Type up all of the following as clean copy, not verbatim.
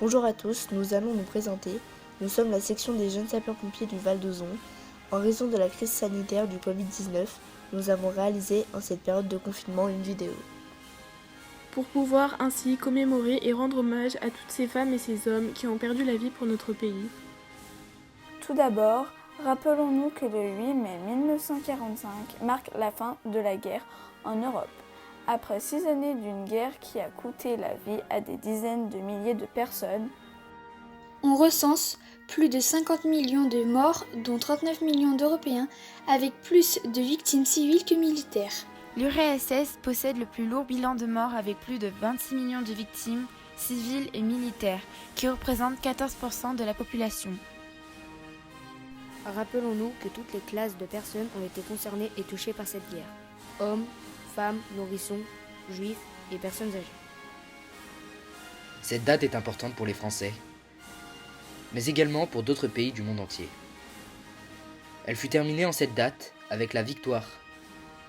Bonjour à tous, nous allons nous présenter. Nous sommes la section des jeunes sapeurs-pompiers du Val d'Ozon. En raison de la crise sanitaire du Covid-19, nous avons réalisé en cette période de confinement une vidéo. Pour pouvoir ainsi commémorer et rendre hommage à toutes ces femmes et ces hommes qui ont perdu la vie pour notre pays. Tout d'abord, rappelons-nous que le 8 mai 1945 marque la fin de la guerre en Europe. Après 6 années d'une guerre qui a coûté la vie à des dizaines de milliers de personnes, on recense plus de 50 millions de morts, dont 39 millions d'Européens, avec plus de victimes civiles que militaires. L'URSS possède le plus lourd bilan de morts avec plus de 26 millions de victimes civiles et militaires, qui représentent 14% de la population. Rappelons-nous que toutes les classes de personnes ont été concernées et touchées par cette guerre. Hommes, femmes, nourrissons, juifs et personnes âgées. Cette date est importante pour les Français, mais également pour d'autres pays du monde entier. Elle fut terminée en cette date avec la victoire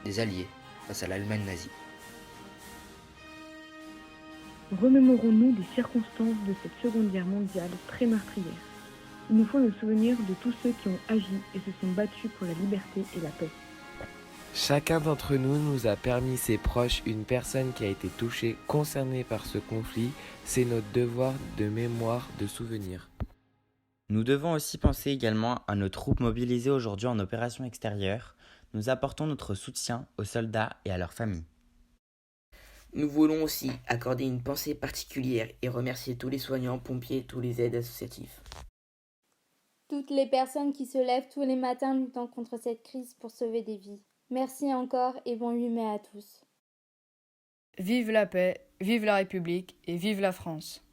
des Alliés face à l'Allemagne nazie. Remémorons-nous des circonstances de cette Seconde Guerre mondiale très meurtrière. Il nous faut nous souvenir de tous ceux qui ont agi et se sont battus pour la liberté et la paix. Chacun d'entre nous a permis ses proches une personne qui a été touchée, concernée par ce conflit. C'est notre devoir de mémoire, de souvenir. Nous devons aussi penser également à nos troupes mobilisées aujourd'hui en opération extérieure. Nous apportons notre soutien aux soldats et à leurs familles. Nous voulons aussi accorder une pensée particulière et remercier tous les soignants, pompiers, tous les aides associatifs. Toutes les personnes qui se lèvent tous les matins luttant contre cette crise pour sauver des vies. Merci encore et bon 8 mai à tous. Vive la paix, vive la République et vive la France.